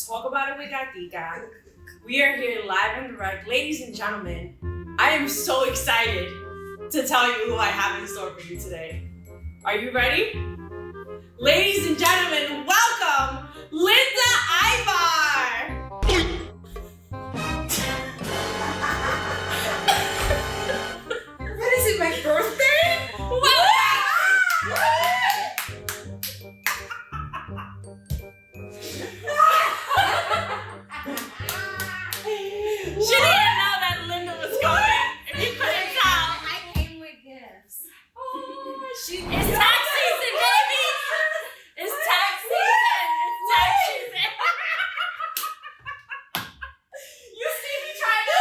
Talk About It with GATICA. We are here live and direct. Ladies and gentlemen, I am so excited to tell you who I have in store for you today. Are you ready? Ladies and gentlemen, welcome Linda Aybar. What is it, my birthday? She didn't know that Linda was coming. If you couldn't tell. I came with gifts. Oh, it's tax season, baby. It's tax season. It's tax season. You see me trying to.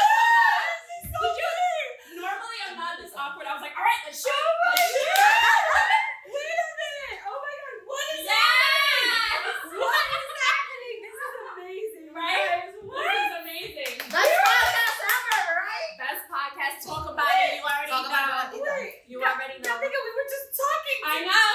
Did you? Normally I'm not this awkward. I was like, all right, let's shoot. Let's shoot. Wait a minute. Oh my God. What is Yes. happening? What is happening? This is amazing. Right? Guys. This is amazing. Best podcast ever, right? Best podcast. Talk about it. You already Talk know. about it. Wait. You already know. I think we were just talking. I know.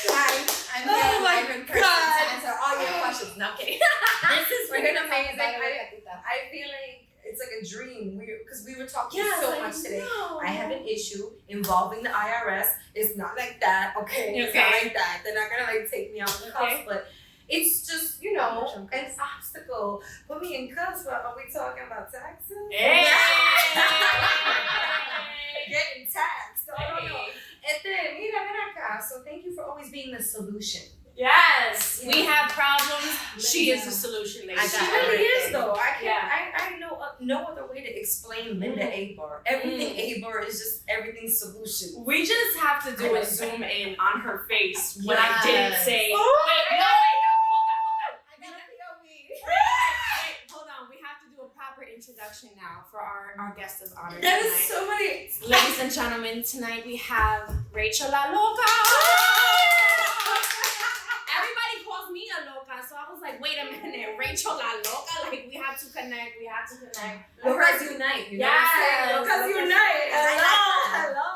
Guys, I'm Oh here my live in person God. to answer all your questions. No, I'm kidding. This is We're gonna amazing. I feel like it's like a dream. Because we were talking so much today. know. I have an issue involving the IRS. It's not like that, okay? It's not Okay. like that. They're not gonna like take me off the cuffs, Okay. but it's just, an obstacle. Put me in cuffs, but are we talking about taxes? Hey. Getting taxed. I don't know. Hey. Mira, ven acá. So thank you for always being the solution. Yes, we Yeah. have problems. She is the solution, ladies. She really is though. I can't. Yeah. I know no other way to explain Linda Aybar. Everything Aybar is just everything's solution. We just have to do a zoom in on her face when I didn't Yes. say. Oh, Wait, I hold on. We have to do a proper introduction now for our guest of honor That tonight. is so many. Ladies and gentlemen, tonight we have Rachel La Loca. Everybody calls me a loca, so I was like, wait a minute, Rachel La Loca? Like, we have to connect. Locas unite. You know what I'm Yes. saying? Locas unite. Hello.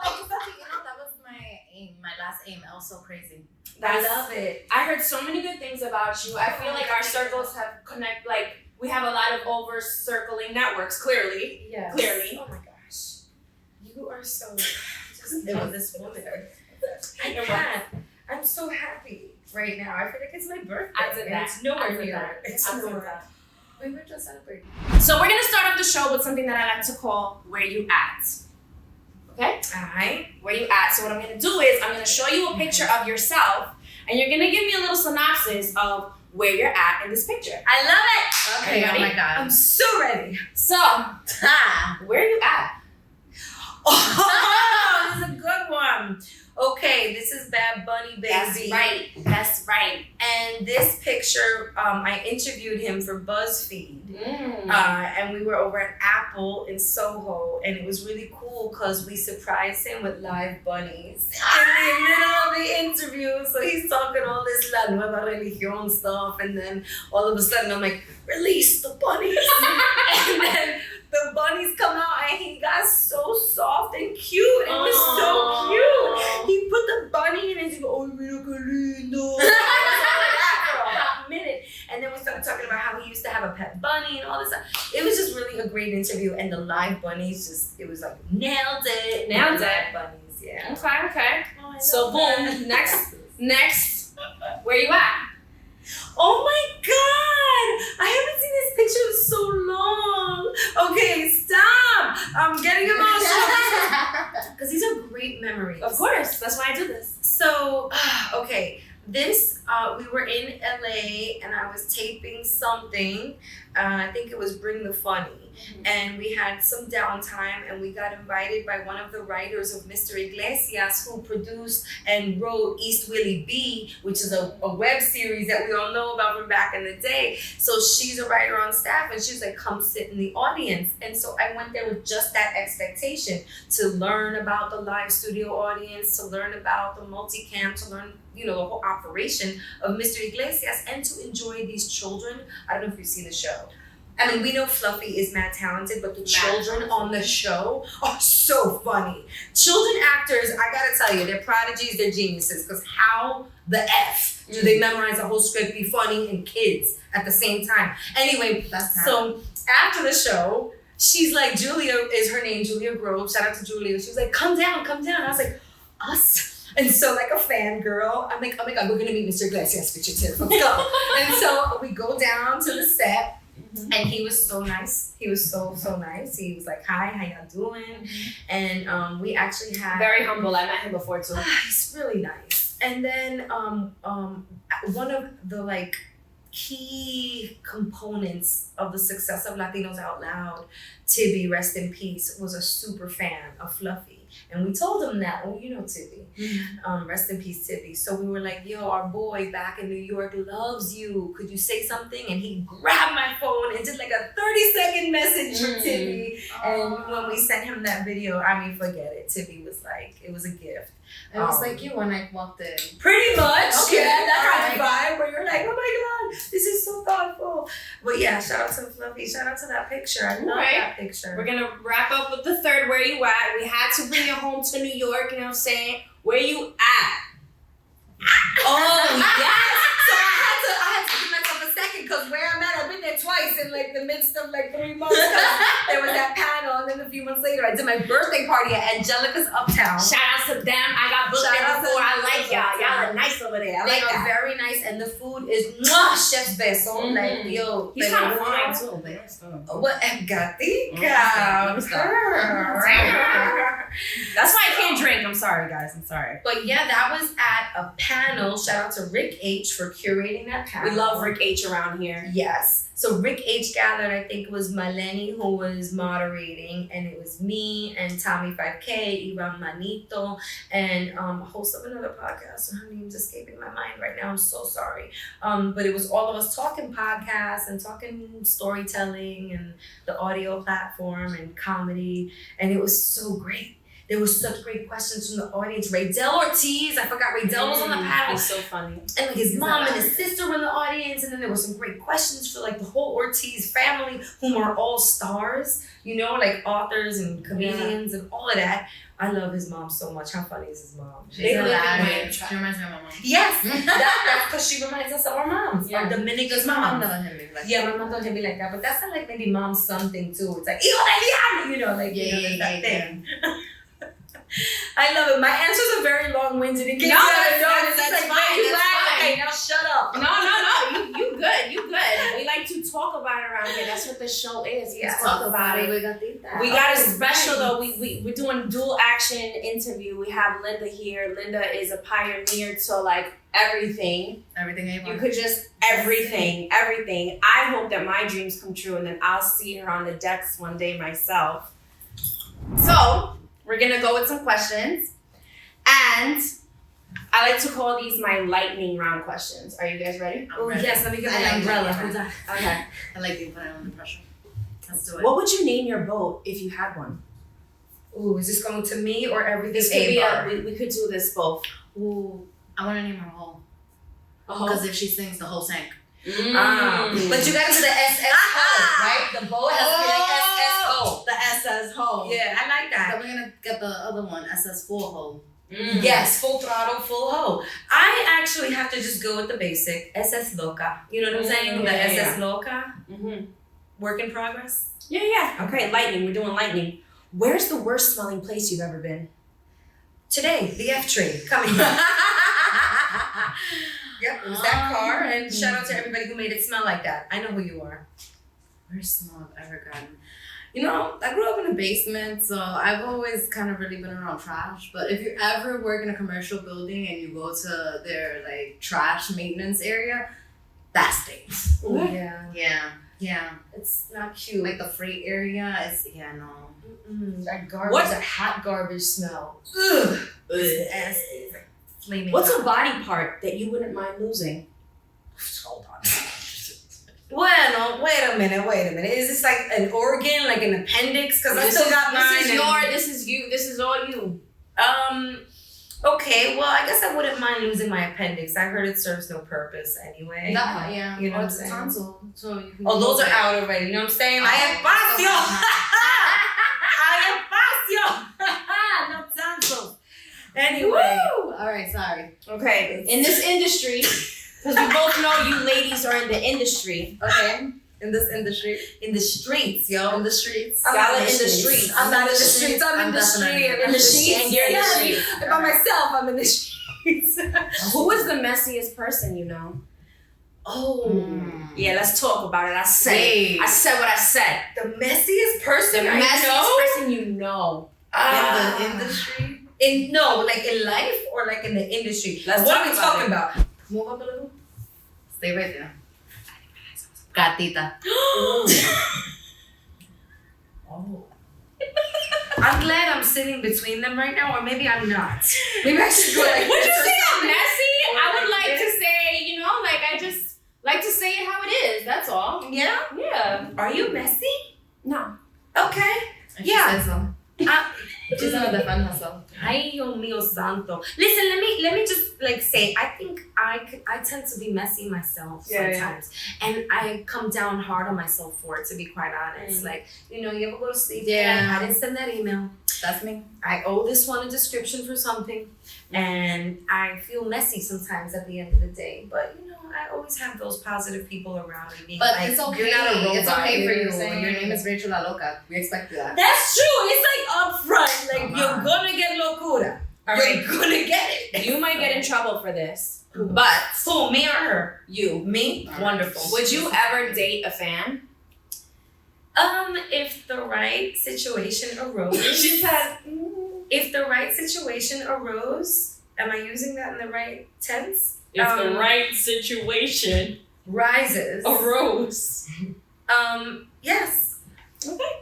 That was my aim, my last aim. That was so crazy. I love it. I heard so many good things about you. I feel like our circles have we have a lot of over circling networks, clearly. Yes. Clearly. Oh my gosh. You are so this woman. I'm so happy right now. I feel like it's my birthday. I did and that. It's nowhere I did near. that. It's I did nowhere. that. We were just celebrating. So we're gonna start off the show with something that I like to call Where You At. Okay? Alright. Where you at? So what I'm gonna do is I'm gonna show you a picture of yourself and you're gonna give me a little synopsis of where you're at in this picture. I love it. Okay, Oh ready? my God. I'm so ready. So, Ha! where you at? Oh, this is a good one. Okay, this is Bad Bunny, baby. That's right. And this picture, I interviewed him for BuzzFeed. Mm. And we were over at Apple in Soho, and it was really cool because we surprised him with live bunnies in the middle of the interview. So he's talking all this La Nueva Religión stuff, and then all of a sudden I'm like, release the bunnies. And then the bunnies come out, and he got so soft and cute. It was so cute. He put the bunny in and he's like, oh, mira que lindo. For a hot minute. And then we started talking about how he used to have a pet bunny and all this stuff. It was just really a great interview, and the live bunnies it was like nailed it. Nailed it. Live bunnies, yeah. Okay. Oh, I So love boom, that. next, where you at? Oh my God! I haven't seen this picture in so long. Okay, stop! I'm getting emotional because these are great memories. Of course, that's why I do this. So, okay, we were in LA and I was taping something. I think it was Bring the Funny. And we had some downtime and we got invited by one of the writers of Mr. Iglesias, who produced and wrote East Willie B, which is a web series that we all know about from back in the day. So she's a writer on staff and she was like, come sit in the audience. And so I went there with just that expectation to learn about the live studio audience, to learn about the multicam, to learn the whole operation of Mr. Iglesias, and to enjoy these children. I don't know if you've seen the show. I mean, we know Fluffy is mad talented, but the children on the show are so funny. Children actors, I gotta tell you, they're prodigies, they're geniuses, because how the F Do they memorize the whole script, be funny, and kids at the same time? Anyway, so after the show, she's like, Julia is her name, Julia Grove. Shout out to Julia. She was like, come down. I was like, us? And so like a fangirl, I'm like, oh my God, we're gonna meet Mr. Iglesias, Richard Tiff, let's go. And so we go down to the set. And he was so nice. He was so nice. He was like, hi, how y'all doing? And we actually had... Very humble. I met him before too. He's really nice. And then one of the like key components of the success of Latinos Out Loud, Tibby, rest in peace, was a super fan of Fluffy. And we told him that, well, you know Tibby. Rest in peace, Tibby. So we were like, yo, our boy back in New York loves you. Could you say something? And he grabbed my phone and did like a 30-second message for Tibby. And when we sent him that video, I mean, forget it. Tibby was like, it was a gift. It was like you when I walked in. Pretty much. Okay. Yeah, that kind of vibe where you're like, oh my God, this is so thoughtful. But yeah, shout out to Fluffy. Shout out to that picture. I love that picture. We're gonna wrap up with the third. Where you at? We had to bring you home to New York. You know what I'm saying? Where you at? Oh yes. So I had to give myself a second because where I'm at, I've been there twice in like the midst of like 3 months. There was that panel, and then a few months later, I did my birthday party at Angelica's Uptown. Shout out to them. I got booked Shout there out to before. I them. like y'all. Y'all are nice over there. I They like are that. very nice, and the food is chef's best. So like, yo, He's kind of fine too. too, but What? GATICA. Let me stop. That's why I can't drink. I'm sorry, guys. I'm sorry. But yeah, that was at a panel. Shout out to Rick H for curating that panel. We love Rick H around here. Yes. So Rick H gathered, I think it was Maleni who was moderating, and it was me and Tommy 5K, Ivan Manito, and a host of another podcast. Her name's escaping my mind right now. I'm so sorry. But it was all of us talking podcasts and talking storytelling and the audio platform and comedy, and it was so great. There were such great questions from the audience. Raydell Ortiz, I forgot Raydell was on the panel. He's so funny. And like his mom and his sister were in the audience. And then there were some great questions for like the whole Ortiz family, whom are all stars, you know, like authors and comedians and all of that. I love his mom so much. How funny is his mom? She's hilarious. She reminds me of my mom. Yes, that's because she reminds us of our moms. Yeah. Our Dominican My mom moms. doesn't hit me like Yeah, my mom don't hit me like that. But that's not like maybe mom's son thing too. It's like, hijo de diablo, you know, like, you know, that thing. I love it. My answers are very long-winded. In case No, you haven't noticed. that's It's like, fine, you that's laugh. fine. Okay, now shut up. No. You good. You good. We like to talk about it around here. That's what the show is. We talk about it. We got a special though. We're doing dual action interview. We have Linda here. Linda is a pioneer to like everything. everything Aybar. You could just everything. I hope that my dreams come true, and then I'll see her on the decks one day myself. So we're gonna go with some questions, and I like to call these my lightning round questions. Are you guys ready? Oh ready. yes, let me get I my like umbrella. that. Hold on. Okay. I like you putting under pressure. Let's do it. What would you name your boat if you had one? Ooh, is this going to me or everything? This could be Aybar? we could do this both. Ooh, I want to name her Hole. Because if she sings, the whole sank. But you gotta do the SSO, right? The boat has to be like SSO. The SS hole. Yeah, I like Then that. we're gonna get the other one, SS4 Hole. Yes, full throttle, full hoe. I actually have to just go with the basic SS Loca. You know what I'm saying? The SS Loca. Mm-hmm. Work in progress. Yeah. Okay, lightning. We're doing lightning. Where's the worst smelling place you've ever been? Today, the F train coming. Yep, it was that car. And shout out to everybody who made it smell like that. I know who you are. Worst smell I've ever gotten. You know, I grew up in a basement, so I've always kind of really been around trash. But if you ever work in a commercial building and you go to their like trash maintenance area, that stinks. Ooh, yeah. Yeah. It's not cute. Like the freight area is, no. That garbage, What? that hot garbage smell. Ugh. It's nasty. It's like flaming What's hot. a body part that you wouldn't mind losing? Hold on. Well, wait a minute. Is this like an organ, like an appendix? Because I still got mine. This is you. This is all you. Okay, well, I guess I wouldn't mind losing my appendix. I heard it serves no purpose anyway. Yeah. You know what I'm it's a saying? tonsil. So you can Oh, those use are it. out already. You know what I'm saying? Oh, I am fácil. so I am fácil. No tonsils. Anyway. Woo! All right, sorry. Okay, in this industry, because we both know you ladies are in the industry. Okay. In this industry. In the streets, yo. In the streets. I'm Y'all not are in the streets. I'm not in the streets. I'm in the definitely street. in the streets. You're in the streets. By myself, I'm in the streets. Who is the messiest person you know? Oh. Yeah, let's talk about it. I said what I said. The messiest person The I messiest know? person you know. In the industry. Like in life or like in the industry. Let's what talk are we about talking it. about? Move up a little. Stay right there. Gatita. Oh. I'm glad I'm sitting between them right now, or maybe I'm not. Maybe I should go like Would this you or say I'm something. messy? Or I would like like to this. say, you know, like I just like to say it how it is. That's all. Yeah? Yeah. Are you messy? No. Okay. And Yeah. She said so. She's gonna defend herself. Ay, Dios mío santo. Listen, let me just like say, I think I tend to be messy myself sometimes. And I come down hard on myself for it, to be quite honest. Like, you ever go to sleep? Yeah. I didn't send that email. That's me. I owe this one a description for something. And I feel messy sometimes at the end of the day. But I always have those positive people around me being But like, it's okay. you're not a robot. It's okay for You know you. what I'm saying? Your name is Rachel La Loca. We expect that. That's true. It's like upfront. Like, Come you're on. gonna get locura. All You're right. gonna get it. You might get in trouble for this, but Who, me or her? you. Me? All right. Wonderful. Would you ever date a fan? If the right situation arose. She said, If the right situation arose, am I using that in the right tense? if the right situation Rises. arose. Yes. Okay.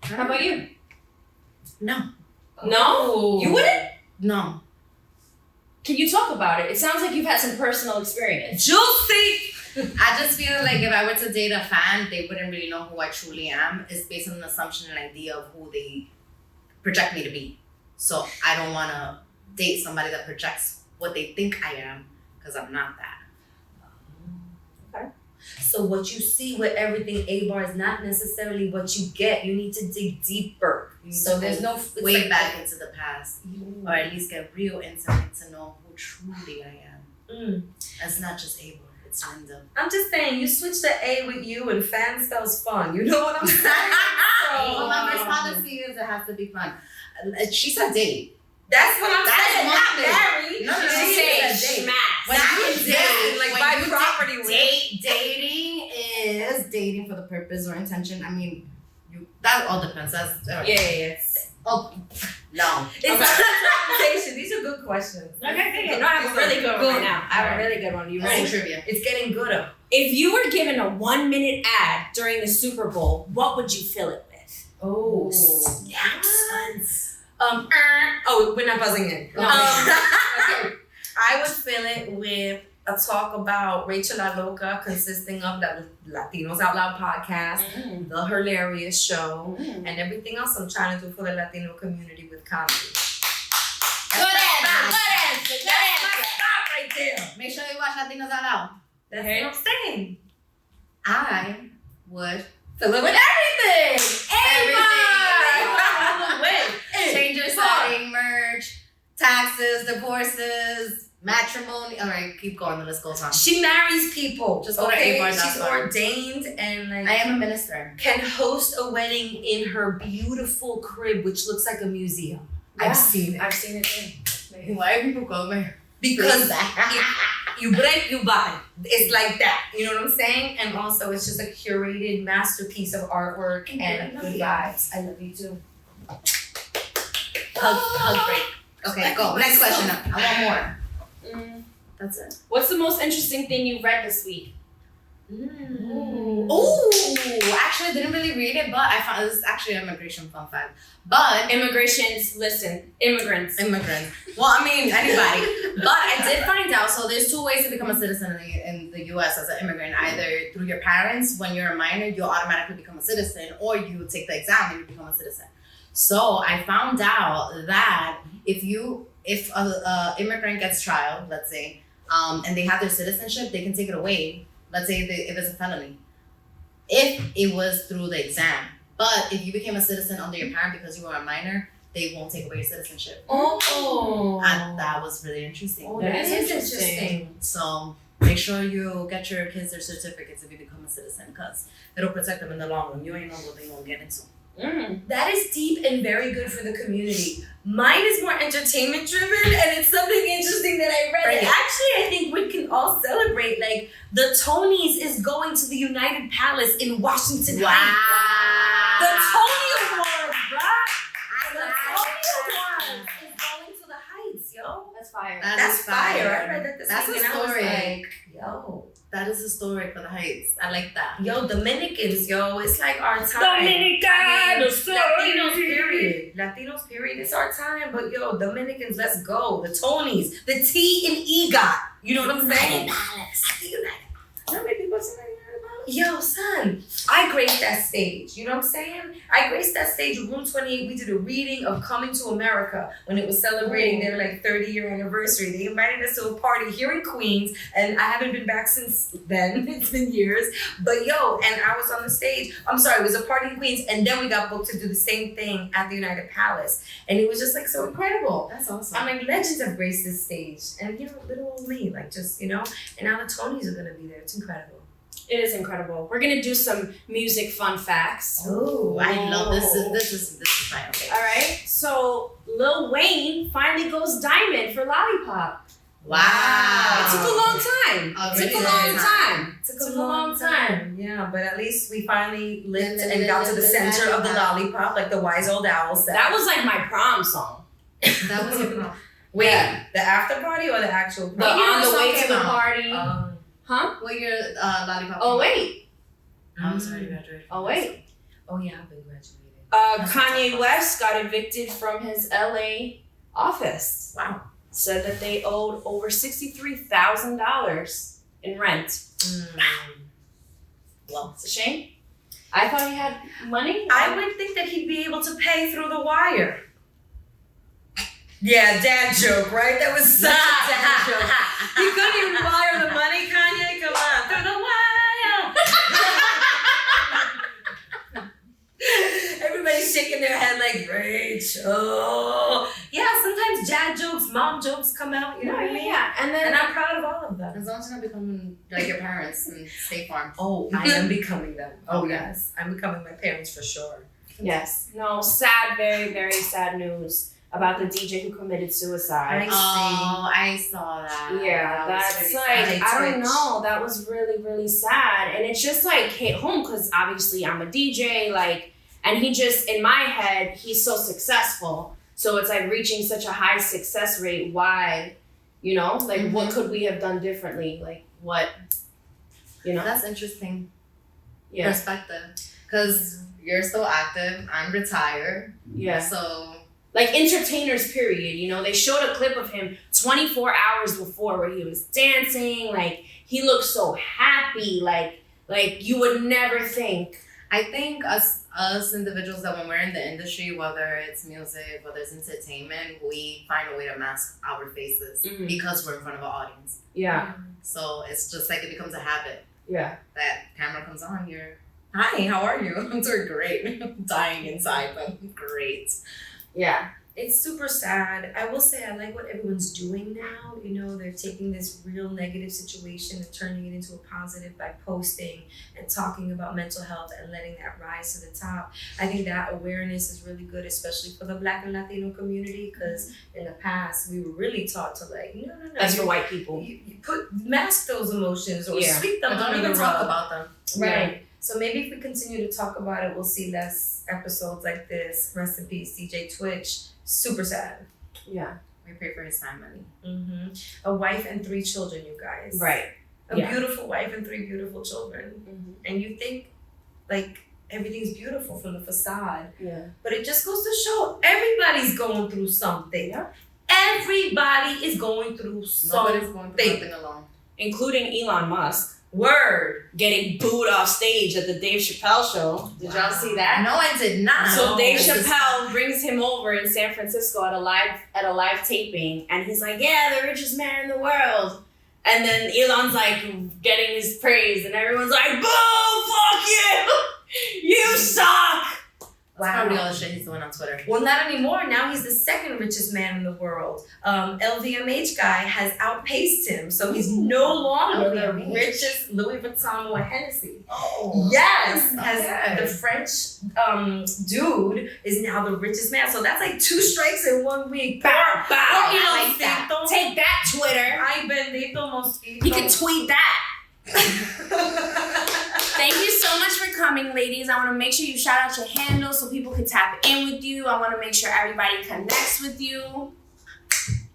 How about you? No. No? You wouldn't? No. Can you talk about it? It sounds like you've had some personal experience. Juicy. I just feel like if I were to date a fan, they wouldn't really know who I truly am. It's based on an assumption and idea of who they project me to be. So I don't want to date somebody that projects what they think I am, because I'm not that. So what you see with everything Aybar is not necessarily what you get. You need to dig deeper. So there's no it's way like- back into the past, or at least get real intimate to know who truly I am. It's not just Aybar, it's Linda. I'm just saying, you switch the A with you and fan spells fun. You know what I'm saying? Well, my first policy is it has to be fun. She said date. That's what I'm That's saying. one Not thing. married. No, no, She no, said she said date. When Not you date, date, like when buy you property with. dating is dating for the purpose or intention. I mean, that all depends. That's Yeah. Oh no. It's not a presentation. These are good questions. Okay. No, I have a really good one right now. I have a really good one. You That's ready? trivia. It's getting gooder. If you were given a 1-minute ad during the Super Bowl, what would you fill it with? Oh, Snaps. Oh, we're not buzzing in. No. Okay. I would fill it with a talk about Rachel La Loca, consisting of the Latinos Out Loud podcast, the hilarious show, and everything else I'm trying to do for the Latino community with comedy. Good answer. Stop right there. Make sure you watch Latinos Out Loud. That's Okay. what I'm saying. I would Fill it with everything. All the way. Hey. Change your setting, merch, taxes, divorces, matrimony. All right, keep going. The list goes on. She marries people. Just go to okay? Aybar.com. She's ordained and like I am a minister. can host a wedding in her beautiful crib, which looks like a museum. Yeah. I've seen it. I've seen it too. Why people go there? Because you break, you buy. It's like that. You know what I'm saying? And also, it's just a curated masterpiece of artwork and good vibes. I love you too. Hug break. Okay, go. Next question. I want more. That's it. What's the most interesting thing you read this week? Ooh, actually, I didn't really read it, but I found this is actually an immigration fun fact. But Immigrants. immigrants. Well, I mean anybody. But I did find out. So there's two ways to become a citizen in the U.S. as an immigrant. Either through your parents, when you're a minor, you automatically become a citizen, or you take the exam and you become a citizen. So I found out that if a immigrant gets trial, let's say, and they have their citizenship, they can take it away. Let's say if it's a felony, if it was through the exam. But if you became a citizen under your parent because you were a minor, they won't take away your citizenship. Oh. And that was really interesting. Oh, That is interesting. So make sure you get your kids their certificates if you become a citizen, because it'll protect them in the long run. You ain't know what they gonna get into. That is deep and very good for the community. Mine is more entertainment driven, and it's something interesting that I read. Right. And actually, I think we can all celebrate. Like, the Tonys is going to the United Palace in Washington Heights. The Tony Awards, bruh. The Tony Awards is going to the Heights, yo. That's fire. That's fire. I read that this That's week, and I was historic. like, yo. That is historic for the Heights. I like that. Yo, Dominicans, yo, it's like our time. Dominicanos, Latinos, period. Latinos, period. It's our time. But yo, Dominicans, let's go. The Tonys, the T in EGOT. You know what I'm saying? How many people say that? Yo, son, I graced that stage. You know what I'm saying? I graced that stage with Room 28. We did a reading of Coming to America when it was celebrating their like 30-year anniversary. They invited us to a party here in Queens, and I haven't been back since then. It's been years. But yo, and I was on the stage. I'm sorry, it was a party in Queens, and then we got booked to do the same thing at the United Palace. And it was just like so incredible. That's awesome. I'm like, legends have graced this stage. And you know, little old me, like just, you know, and now the Tonys are gonna be there. It's incredible. It is incredible. We're gonna do some music fun facts. Oh, I love this. This is my favorite. All right. So Lil Wayne finally goes diamond for Lollipop. Wow. It took a long time. A It took really a long long time. Took a long time. Yeah, but at least we finally lived and got to the Lived center of the lollipop, like the wise old owl said. That was like my prom song. That was a Wait, Yeah. the after party or the actual The party? on the song way to came the out? party. Huh? What year Lollipop? Oh wait. I was already graduated. Oh wait. Oh yeah, I've been graduated. Uh, Kanye West got evicted from his LA office. Wow. Said that they owed over $63,000 in rent. Well, It's a shame. I thought he had money. I would think that he'd be able to pay through the wire. Yeah, dad joke, right? That was such a dad joke. You couldn't even wire the money, Kanye? Come on, through the wire. Everybody's shaking their head like, Rachel. Yeah, sometimes dad jokes, mom jokes come out, you know what I mean? Yeah. And then And I'm proud of all of them. as long as you're not becoming like your parents and State Farm. Oh, I am becoming them. Oh, yes. I'm becoming my parents for sure. yes. No, sad, very, very sad news about the DJ who committed suicide. Oh, I saw that. Yeah, That was that's really like, sad. I don't know. That was really, really sad. And it's just like hit home because obviously I'm a DJ, like, and he just, in my head, he's so successful. So it's like reaching such a high success rate. Why, you know, like what could we have done differently? Like what, you know? That's interesting Yeah. perspective. Because you're still active. I'm retired. Yeah. So Like entertainers, period. You know, they showed a clip of him 24 hours before where he was dancing. Like he looked so happy. Like you would never think. I think us individuals that when we're in the industry, whether it's music, whether it's entertainment, we find a way to mask our faces because we're in front of an audience. Yeah. So it's just like it becomes a habit. Yeah. That camera comes on, hi, how are you? I'm doing great. I'm dying inside, but great. Yeah. It's super sad. I will say I like what everyone's doing now. You know, they're taking this real negative situation and turning it into a positive by posting and talking about mental health and letting that rise to the top. I think that awareness is really good, especially for the Black and Latino community, because in the past we were really taught to like, no. That's you- for white people. You mask those emotions or Yeah. sweep them But don't under even the talk rug. about them. Right. So maybe if we continue to talk about it, we'll see less episodes like this. Rest in peace, DJ Twitch. Super sad. Yeah. We pray for his family. Mm-hmm. A wife and 3 children, you guys. Right. A Yeah. beautiful wife and 3 beautiful children. Mm-hmm. And you think like everything's beautiful from the facade. Yeah. But it just goes to show everybody's going through something. Yeah. Everybody is going through something. Nobody's going through nothing alone. Including Elon Musk Word. getting booed off stage at the Dave Chappelle show. Did y'all see that? No, I did not. So Dave This is- Chappelle brings him over in San Francisco at a live taping, and he's like, "Yeah, the richest man in the world." And then Elon's like getting his praise, and everyone's like, "Boo! Fuck you! You suck!" That's probably all the shit he's doing on Twitter. Well, not anymore. Now he's the second richest man in the world. LVMH guy has outpaced him, so he's no longer the richest Louis Vuitton or Hennessy. Oh. Yes, Okay. the French dude is now the richest man. So that's like 2 strikes in 1 week. Bow, bow. I like that. Take that, Twitter. Ay, bendito mosquito. You can tweet that. Thank you so much for coming, ladies. I want to make sure you shout out your handles so people can tap in with you. I want to make sure everybody connects with you.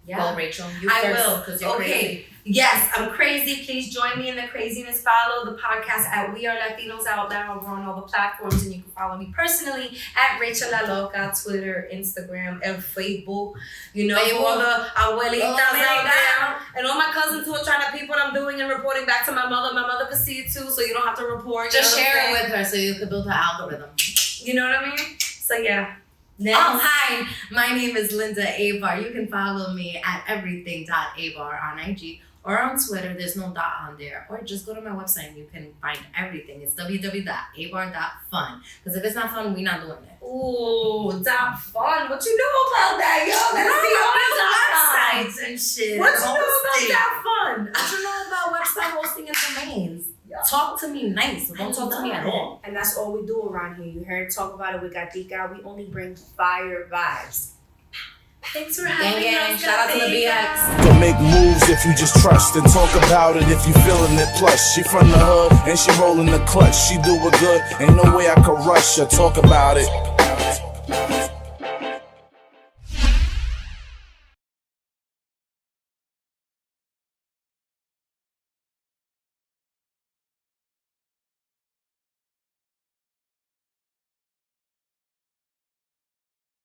Yeah. Well, Rachel, you I first, will. because you're crazy. Yes, I'm crazy. Please join me in the craziness. Follow the podcast at We Are Latinos Out Loud. We're on all the platforms, and you can follow me personally at Rachel La Loca, Twitter, Instagram, and Facebook. You know, for all the abuelitas out there, and all my cousins who are trying to peep what I'm doing and reporting back to my mother. My mother can see it too, so you don't have to report. Just share it with her so you can build her algorithm. You know what I mean? So yeah. Next. Oh, hi. My name is Linda Aybar. You can follow me at everything.aybar on IG or on Twitter. There's no dot on there. Or just go to my website and you can find everything. It's www.aybar.fun. Because if it's not fun, we're not doing it. Ooh, that fun. What you know about that, yo? That's the websites and shit. What you know about that fun? What you know about website hosting and domains? Talk to me nice. Don't talk to me at all. And that's all we do around here. You heard Talk About It with GATICA. We only bring fire vibes. Thanks for having us. Shout out to the BX. Don't make moves if you just trust and talk about it if you feeling it plush. She from the hood and she rolling the clutch. She do it good, ain't no way I could rush her. Talk about it.